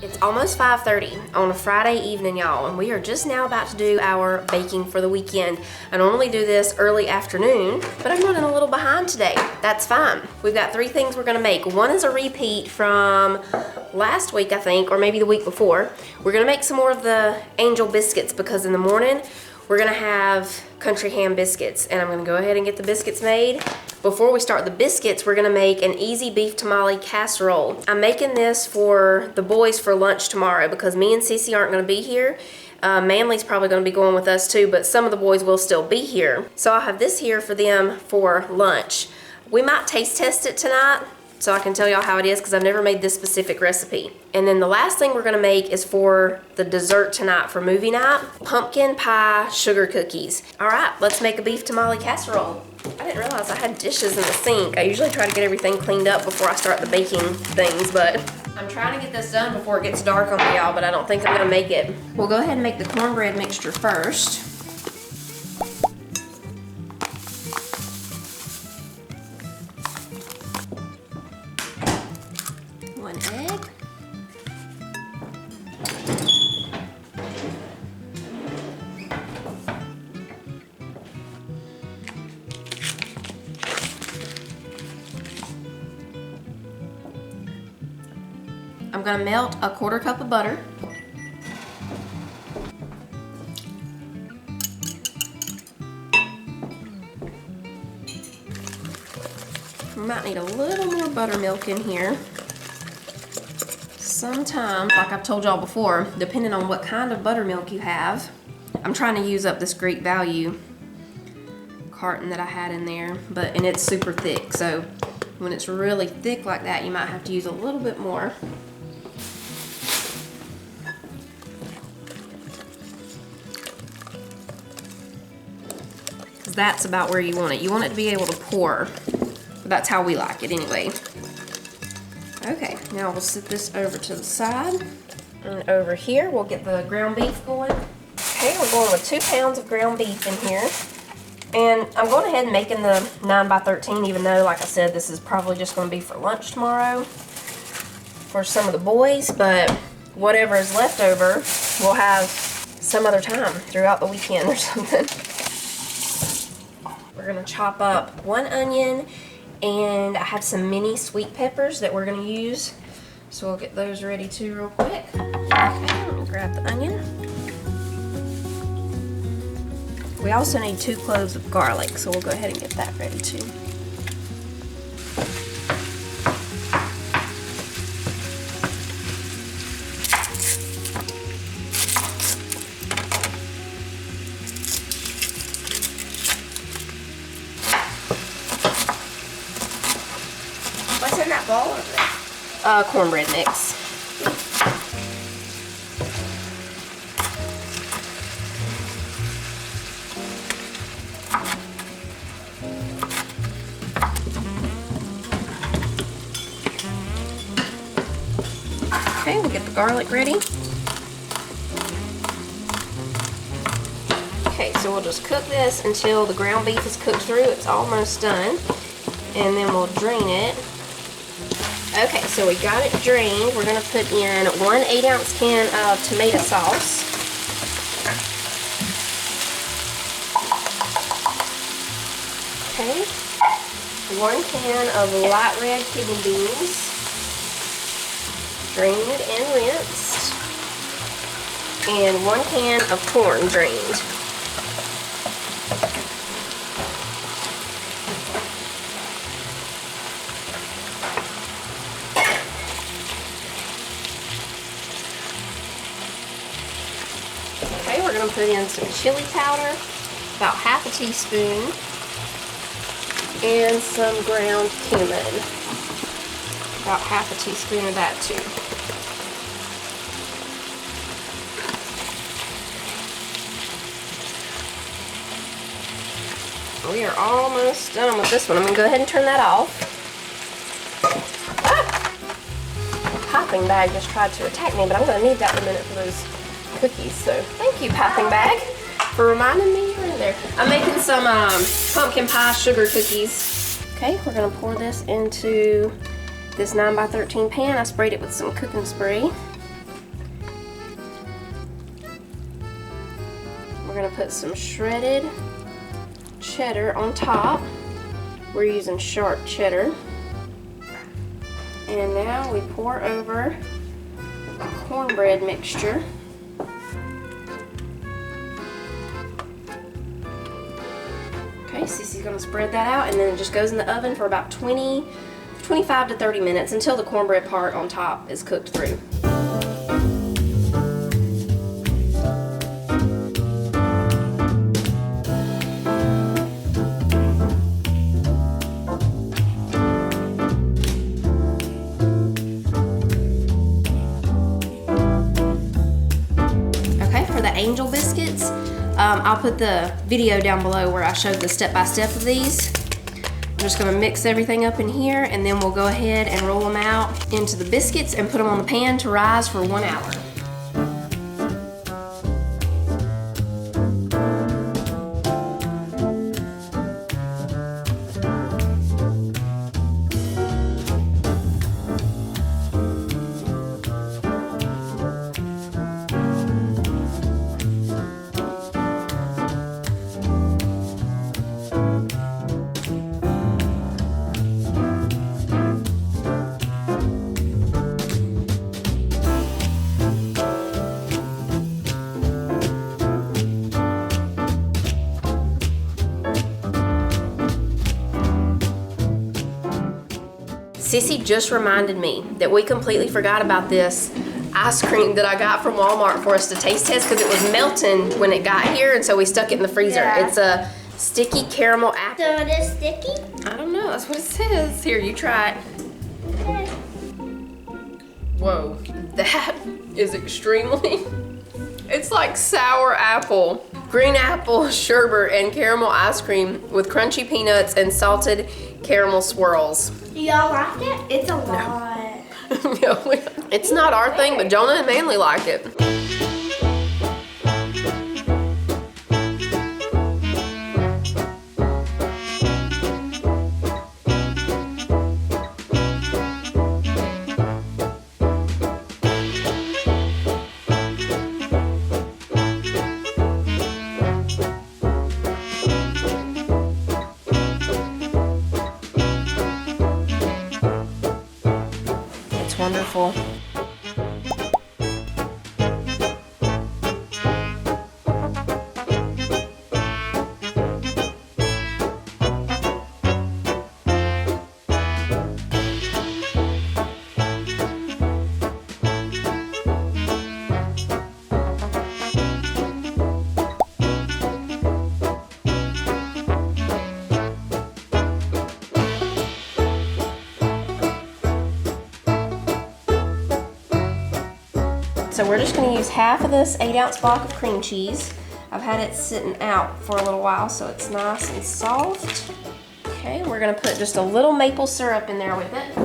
It's almost 5:30 on a Friday evening, y'all, and we are just now about to do our baking for the weekend. I normally do this early afternoon, but I'm running a little behind today. That's fine. We've got 3 things we're gonna make. One is a repeat from last week, I think, or maybe the week before. We're gonna make some more of the angel biscuits because in the morning, we're gonna have country ham biscuits, and I'm gonna go ahead and get the biscuits made. Before we start the biscuits, we're gonna make an easy beef tamale casserole. I'm making this for the boys for lunch tomorrow because me and Cece aren't gonna be here. Manly's probably gonna be going with us too, but some of the boys will still be here. So I'll have this here for them for lunch. We might taste test it tonight, so I can tell y'all how it is because I've never made this specific recipe. And then the last thing we're gonna make is for the dessert tonight for movie night, pumpkin pie sugar cookies. All right, let's make a beef tamale casserole. I didn't realize I had dishes in the sink. I usually try to get everything cleaned up before I start the baking things, but I'm trying to get this done before it gets dark on me, y'all, but I don't think I'm gonna make it. We'll go ahead and make the cornbread mixture first. One egg. I'm gonna melt a 1/4 cup of butter. We might need a little more buttermilk in here. Sometimes, like I've told y'all before, depending on what kind of buttermilk you have, I'm trying to use up this Great Value carton that I had in there, and it's super thick, so when it's really thick like that, you might have to use a little bit more. That's about where you want it. You want it to be able to pour. That's how we like it anyway. Okay, now we'll set this over to the side. And over here, we'll get the ground beef going. Okay, we're going with 2 pounds of ground beef in here. And I'm going ahead and making the 9 by 13, even though, like I said, this is probably just going to be for lunch tomorrow for some of the boys, but whatever is left over, we'll have some other time throughout the weekend or something. We're gonna chop up 1 onion, and I have some mini sweet peppers that we're gonna use. So we'll get those ready too real quick. Okay, let me grab the onion. We also need 2 cloves of garlic, so we'll go ahead and get that ready too. What's in that bowl over there? Cornbread mix. Okay, we'll get the garlic ready. Okay, so we'll just cook this until the ground beef is cooked through. It's almost done. And then we'll drain it. Okay, so we got it drained. We're gonna put in 1 8-ounce can of tomato sauce. Okay, 1 can of light red kidney beans, drained and rinsed, and 1 can of corn drained. We're going to put in some chili powder, about 1/2 teaspoon, and some ground cumin, about 1/2 teaspoon of that too. We are almost done with this one. I'm going to go ahead and turn that off. Popping bag just tried to attack me, but I'm going to need that in a minute for those cookies, so thank you, Popping Bag, for reminding me you're in there. I'm making some pumpkin pie sugar cookies. Okay, we're gonna pour this into this 9 by 13 pan. I sprayed it with some cooking spray. gonna put some shredded cheddar on top. We're using sharp cheddar. And now we pour over our cornbread mixture. Okay, Sissy's gonna spread that out, and then it just goes in the oven for about 25 to 30 minutes until the cornbread part on top is cooked through. Okay, for the angel biscuits, I'll put the video down below where I showed the step-by-step of these. I'm just gonna mix everything up in here, and then we'll go ahead and roll them out into the biscuits and put them on the pan to rise for 1 hour. Sissy just reminded me that we completely forgot about this ice cream that I got from Walmart for us to taste test because it was melting when it got here, and so we stuck it in the freezer. Yeah. It's a sticky caramel apple. So it is sticky? I don't know, that's what it says. Here, you try it. Okay. Whoa, that is extremely, it's like sour apple. Green apple sherbet and caramel ice cream with crunchy peanuts and salted caramel swirls. Do y'all like it? It's a lot. No, it's not our thing, but Jonah and Manly like it. Wonderful. So we're just going to use half of this 8-ounce block of cream cheese. I've had it sitting out for a little while so it's nice and soft. Okay, we're going to put just a little maple syrup in there with it.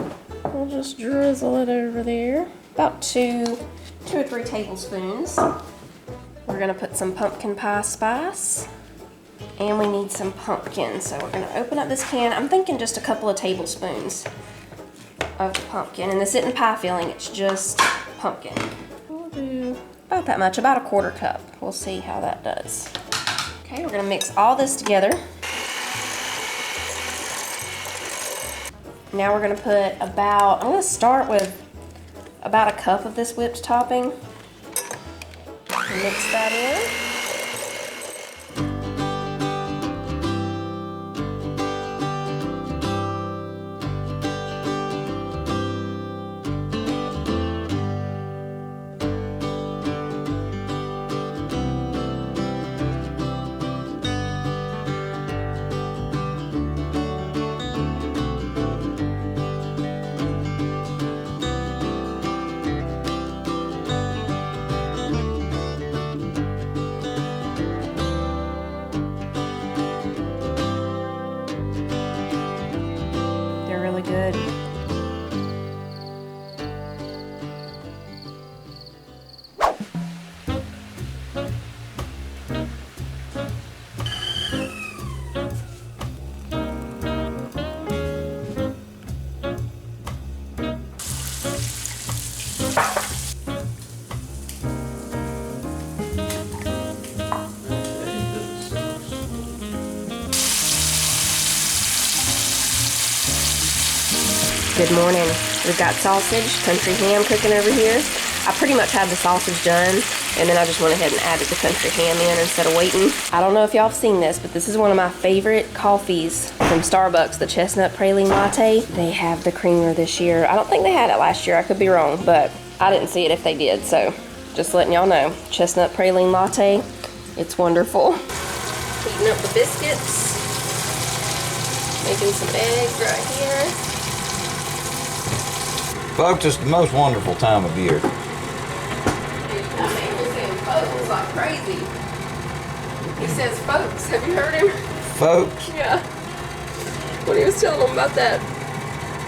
We'll just drizzle it over there. About two or three tablespoons. We're going to put some pumpkin pie spice. And we need some pumpkin. So we're going to open up this can. I'm thinking just a couple of tablespoons of the pumpkin. And this isn't pie filling, it's just pumpkin. About that much, about a 1/4 cup. We'll see how that does. Okay, we're gonna mix all this together. Now we're gonna put I'm gonna start with about a cup of this whipped topping. Mix that in. Good morning. We've got sausage, country ham cooking over here. I pretty much had the sausage done, and then I just went ahead and added the country ham in instead of waiting. I don't know if y'all have seen this, but this is one of my favorite coffees from Starbucks, the chestnut praline latte. They have the creamer this year. I don't think they had it last year. I could be wrong, but I didn't see it if they did, so just letting y'all know. Chestnut praline latte. It's wonderful. Heating up the biscuits. Making some eggs right here. Folks, it's the most wonderful time of year. I mean, we're saying folks like crazy. He says folks. Have you heard him? Folks, Yeah. When he was telling them about that,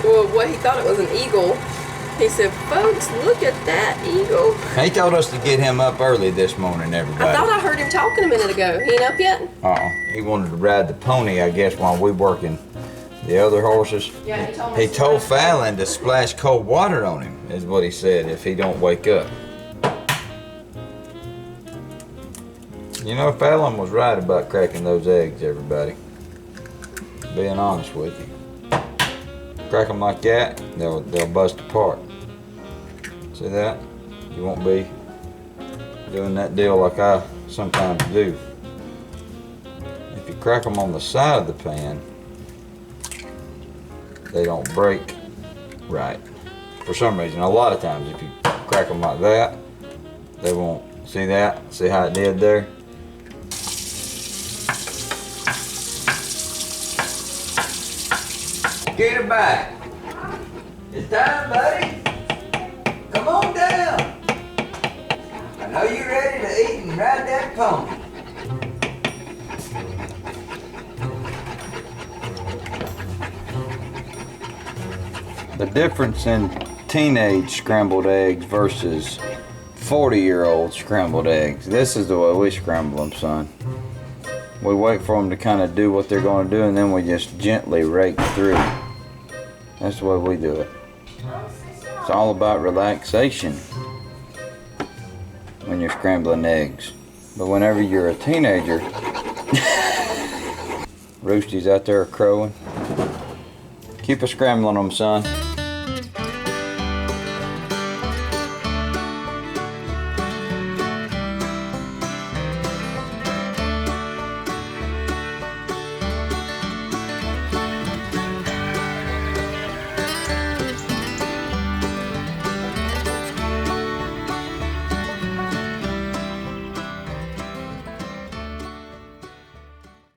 well, what he thought it was an eagle, he said, folks, look at that eagle. he told us to get him up early this morning, everybody. I thought I heard him talking a minute ago. He ain't up yet? He wanted to ride the pony, I guess, while we working the other horses. Yeah, he told me. He told Fallon to splash cold water on him, is what he said, if he don't wake up. You know, Fallon was right about cracking those eggs, everybody. Being honest with you. Crack them like that, they'll bust apart. See that? You won't be doing that deal like I sometimes do. If you crack them on the side of the pan, they don't break right. For some reason, a lot of times if you crack them like that, they won't. See that? See how it did there? Get her back. It's time, buddy. Come on down. I know you're ready to eat and ride that pony. The difference in teenage scrambled eggs versus 40-year-old scrambled eggs. This is the way we scramble them, son. We wait for them to kind of do what they're going to do, and then we just gently rake through. That's the way we do it. It's all about relaxation when you're scrambling eggs. But whenever you're a teenager, Roosty's out there crowing. Keep a scrambling them, son.